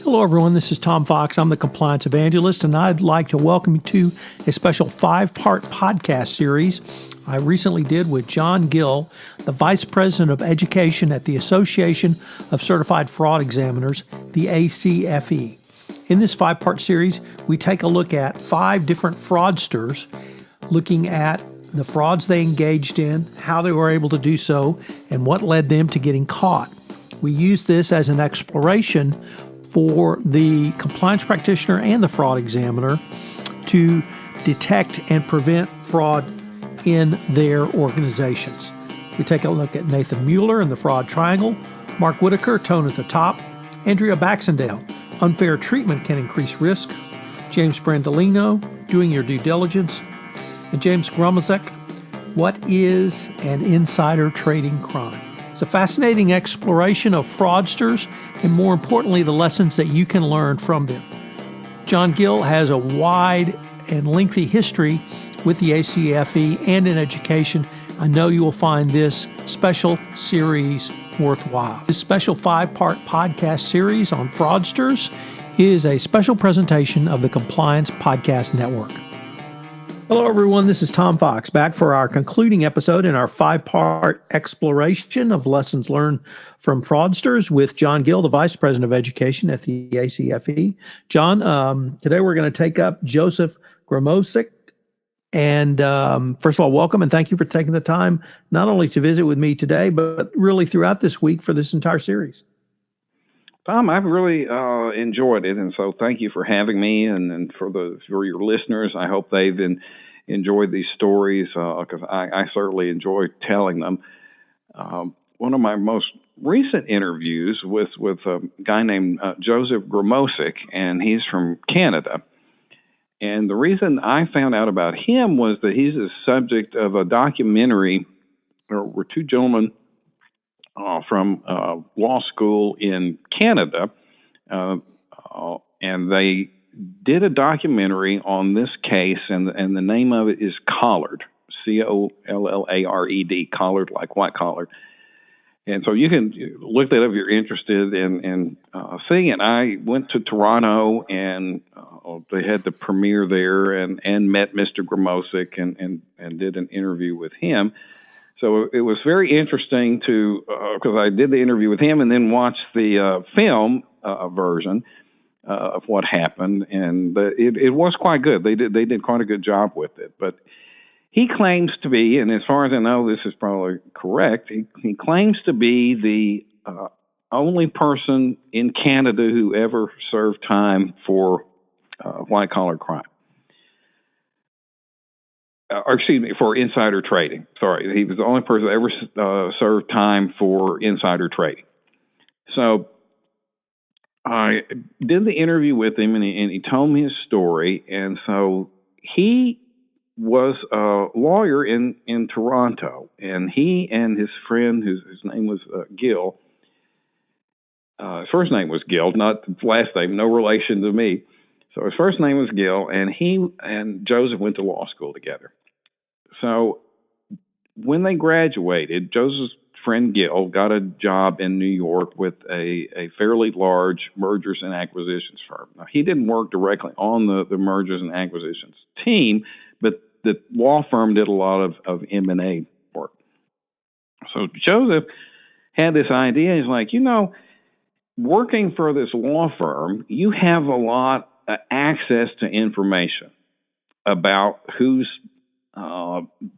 Hello, everyone. This is Tom Fox. I'm the Compliance Evangelist, and I'd like to welcome you to a special 5-part podcast series I recently did with John Gill, the Vice President of Education at the Association of Certified Fraud Examiners, the ACFE. In this 5-part series, we take a look at 5 different fraudsters, looking at the frauds they engaged in, how they were able to do so, and what led them to getting caught. We use this as an exploration for the compliance practitioner and the fraud examiner to detect and prevent fraud in their organizations. We take a look at Nathan Mueller and the fraud triangle, Mark Whitaker, tone at the top, Andrea Baxendale, unfair treatment can increase risk, James Brandolino, doing your due diligence, and Joseph Grmovsek, what is an insider trading crime? It's a fascinating exploration of fraudsters and, more importantly, the lessons that you can learn from them. John Gill has a wide and lengthy history with the ACFE and in education. I know you will find this special series worthwhile. This special 5-part podcast series on fraudsters is a special presentation of the Compliance Podcast Network. Hello, everyone. This is Tom Fox, back for our concluding episode in our 5-part exploration of lessons learned from fraudsters with John Gill, the Vice President of Education at the ACFE. John, today we're going to take up Joseph Grmovsek. And first of all, welcome and thank you for taking the time not only to visit with me today, but really throughout this week for this entire series. Tom, I've really enjoyed it, and so thank you for having me, and for your listeners. I hope they've enjoyed these stories because I certainly enjoy telling them. One of my most recent interviews with a guy named Joseph Grmovsek, and he's from Canada. And the reason I found out about him was that he's the subject of a documentary. There were 2 gentlemen from law school in Canada, and they did a documentary on this case, and the name of it is Collared, Collared, Collared like white collar. And so you can look that up if you're interested in seeing it. I went to Toronto, and they had the premiere there, and met Mr. Grmovsek and did an interview with him. So it was very interesting because I did the interview with him and then watched the film version of what happened, and it was quite good. They did quite a good job with it. But he claims to be, and as far as I know, this is probably correct. He claims to be the only person in Canada who ever served time for white collar crime. For insider trading. Sorry, he was the only person that ever served time for insider trading. So I did the interview with him, and he told me his story. And so he was a lawyer in Toronto, and he and his friend, whose name was Gill, his first name was Gill, not his last name, no relation to me. So his first name was Gill, and he and Joseph went to law school together. So when they graduated, Joseph's friend Gill got a job in New York with a fairly large mergers and acquisitions firm. Now, he didn't work directly on the mergers and acquisitions team, but the law firm did a lot of M&A work. So Joseph had this idea. He's like, working for this law firm, you have a lot of access to information about who's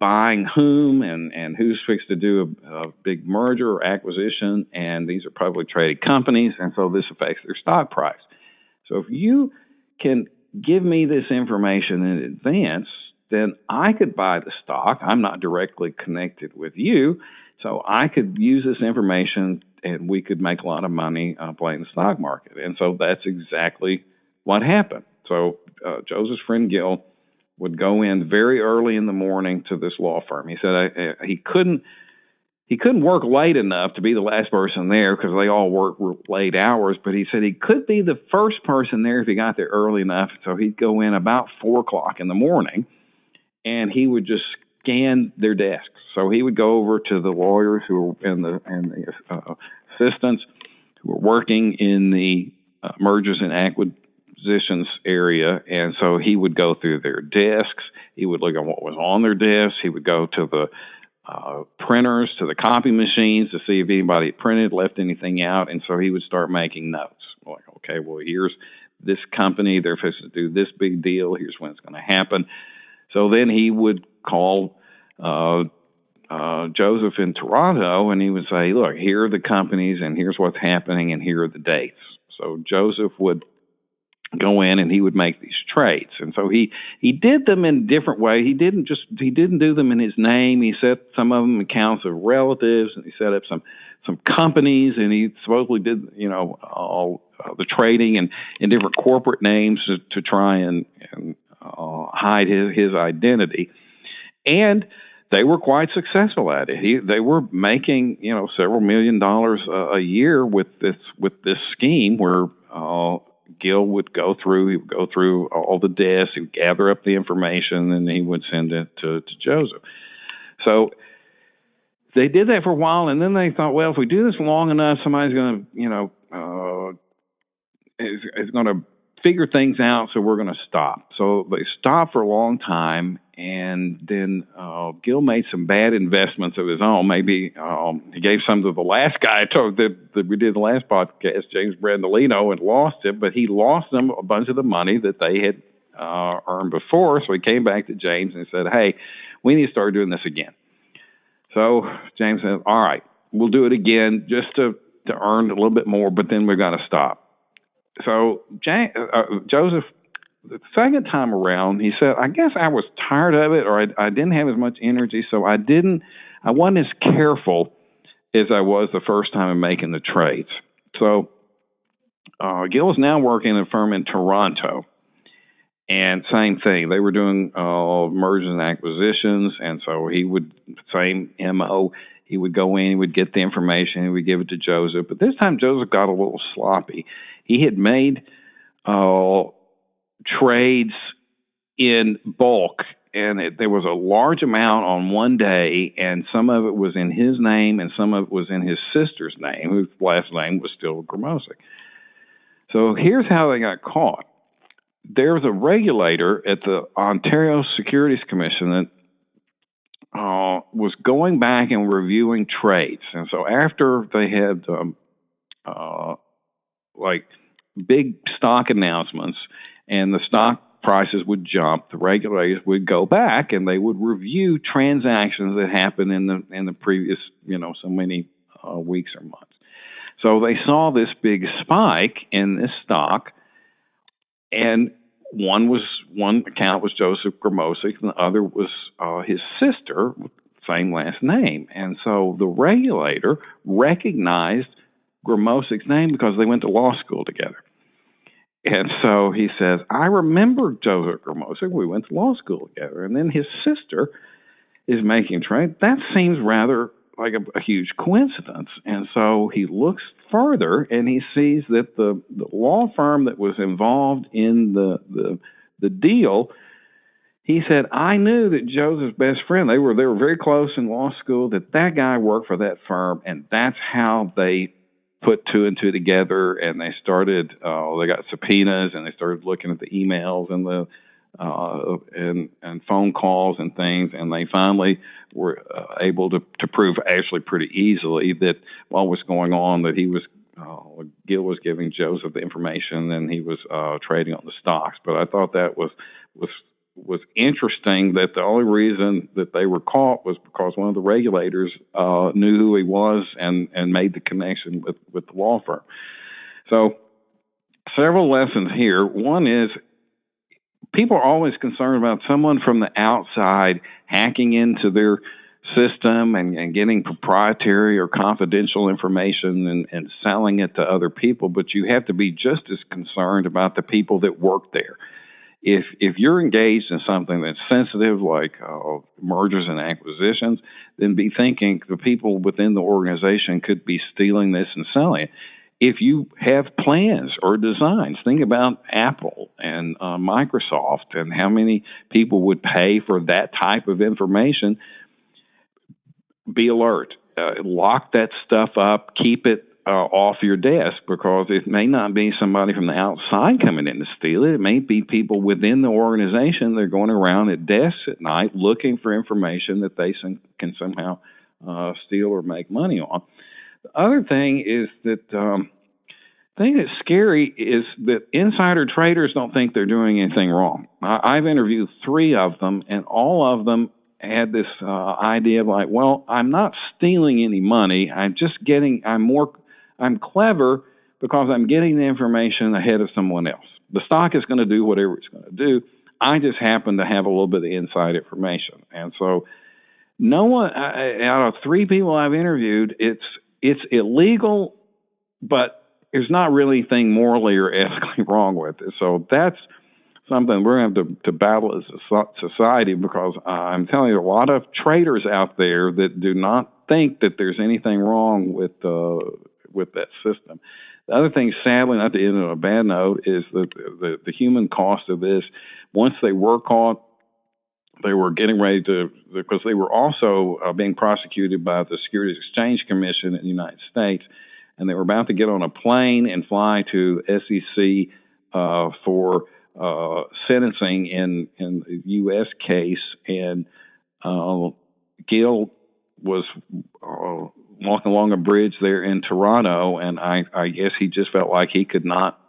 buying whom and who's fixed to do a big merger or acquisition, and these are publicly traded companies, and so this affects their stock price. So if you can give me this information in advance, then I could buy the stock. I'm not directly connected with you, so I could use this information and we could make a lot of money playing the stock market. And so that's exactly what happened. So Joseph's friend Gill would go in very early in the morning to this law firm. He said he couldn't work late enough to be the last person there because they all work late hours, but he said he could be the first person there if he got there early enough. So he'd go in about 4:00 in the morning, and he would just scan their desks. So he would go over to the lawyers and the assistants who were working in the mergers and acquisitions area, and so he would go through their desks. He would look at what was on their desks. He would go to the printers, to the copy machines to see if anybody had printed, left anything out, and so he would start making notes. Like, okay, well, here's this company. They're supposed to do this big deal. Here's when it's going to happen. So then he would call Joseph in Toronto, and he would say, look, here are the companies, and here's what's happening, and here are the dates. So Joseph would go in and he would make these trades. And so he did them in different ways. He didn't do them in his name. He set some of them accounts of relatives, and he set up some companies, and he supposedly did, all the trading and in different corporate names to try and hide his identity. And they were quite successful at it. They were making, several $1 million a year with this scheme where Gill would go through all the desks, he would gather up the information, and he would send it to Joseph. So they did that for a while, and then they thought, well, if we do this long enough, somebody's going to, is going to figure things out, so we're going to stop. So they stopped for a long time, and then Gill made some bad investments of his own. Maybe he gave some to the last guy I told that we did the last podcast, James Brandolino, and lost it, but he lost them a bunch of the money that they had earned before. So he came back to James and said, hey, we need to start doing this again. So James said, all right, we'll do it again just to earn a little bit more, but then we're going to stop. So Joseph, the second time around, he said, I guess I was tired of it, or I didn't have as much energy, so I wasn't as careful as I was the first time in making the trades. So Gill is now working at a firm in Toronto, and same thing. They were doing mergers and acquisitions, and so same MO. He would go in, he would get the information, he would give it to Joseph. But this time, Joseph got a little sloppy. He had made trades in bulk, and there was a large amount on one day, and some of it was in his name, and some of it was in his sister's name, whose last name was still Grmovsek. So here's how they got caught. There was a regulator at the Ontario Securities Commission that was going back and reviewing trades. And so after they had big stock announcements and the stock prices would jump, the regulators would go back and they would review transactions that happened in the previous, so many weeks or months. So they saw this big spike in this stock, and one account was Joseph Grmovsek, and the other was his sister, same last name. And so the regulator recognized Grmovsek's name because they went to law school together. And so he says, I remember Joseph Grmovsek. We went to law school together. And then his sister is making trade. That seems rather like a huge coincidence. And so he looks further and he sees that the law firm that was involved in the deal, he said, I knew that Joseph's best friend, they were very close in law school, that guy worked for that firm, and that's how they put two and two together, and they started, they got subpoenas, and they started looking at the emails and the and phone calls and things, and they finally were able to prove actually pretty easily that what was going on, that he was, Gill was giving Joseph the information and he was trading on the stocks. But I thought that was interesting, that the only reason that they were caught was because one of the regulators knew who he was and made the connection with the law firm. So several lessons here. One is, people are always concerned about someone from the outside hacking into their system and getting proprietary or confidential information and selling it to other people, but you have to be just as concerned about the people that work there. If you're engaged in something that's sensitive, like mergers and acquisitions, then be thinking the people within the organization could be stealing this and selling it. If you have plans or designs, think about Apple and Microsoft and how many people would pay for that type of information. Be alert. Lock that stuff up. Keep it off your desk, because it may not be somebody from the outside coming in to steal it. It may be people within the organization. They're going around at desks at night looking for information that they can somehow steal or make money on. The other thing is that the thing that's scary is that insider traders don't think they're doing anything wrong. I've interviewed 3 of them, and all of them had this idea of like, well, I'm not stealing any money. I'm clever because I'm getting the information ahead of someone else. The stock is going to do whatever it's going to do. I just happen to have a little bit of inside information. And so no one, out of 3 people I've interviewed, it's illegal, but there's not really anything morally or ethically wrong with it. So that's something we're going to have to battle as a society, because I'm telling you, a lot of traders out there that do not think that there's anything wrong with that system. The other thing, sadly, not to end on a bad note, is that the human cost of this. Once they were caught, they were getting ready to, because they were also being prosecuted by the Securities Exchange Commission in the United States, and they were about to get on a plane and fly to SEC for sentencing in the U.S. case, and Gill was walking along a bridge there in Toronto, and I guess he just felt like he could not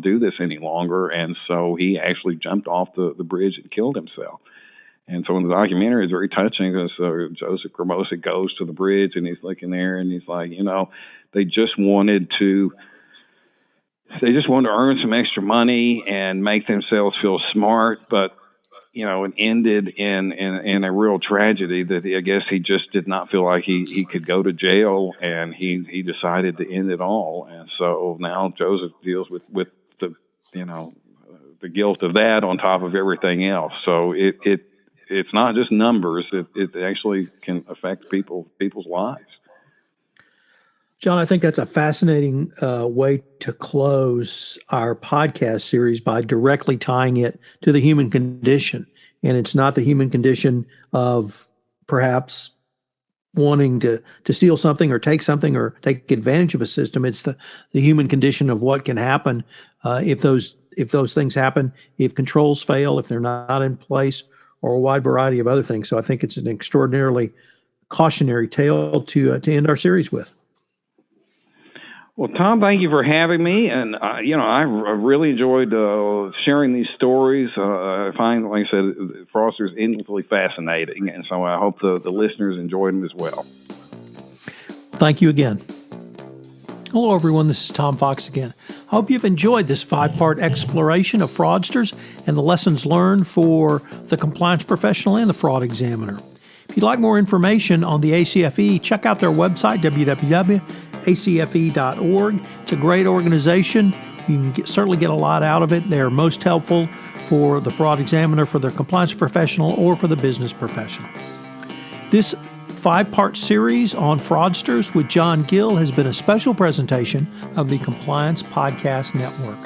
do this any longer, and so he actually jumped off the bridge and killed himself. And so in the documentary, it's very touching, because Joseph Grmovsek goes to the bridge, and he's looking there, and he's like, they just wanted to earn some extra money and make themselves feel smart, but it ended in a real tragedy that I guess he just did not feel like he could go to jail, and he decided to end it all. And so now Joseph deals with the the guilt of that on top of everything else. So it's not just numbers; it actually can affect people's lives. John, I think that's a fascinating way to close our podcast series, by directly tying it to the human condition. And it's not the human condition of perhaps wanting to steal something or take something or take advantage of a system. It's the human condition of what can happen if those things happen, if controls fail, if they're not in place, or a wide variety of other things. So I think it's an extraordinarily cautionary tale to end our series with. Well, Tom, thank you for having me, and I really enjoyed sharing these stories. I find, like I said, Fraudsters endlessly fascinating, and so I hope the listeners enjoyed them as well. Thank you again. Hello, everyone. This is Tom Fox again. I hope you've enjoyed this 5-part exploration of fraudsters and the lessons learned for the compliance professional and the fraud examiner. If you'd like more information on the ACFE, check out their website, www.acfe.org. It's a great organization. You can certainly get a lot out of it. They're most helpful for the fraud examiner, for the compliance professional, or for the business professional. This 5-part series on fraudsters with John Gill has been a special presentation of the Compliance Podcast Network.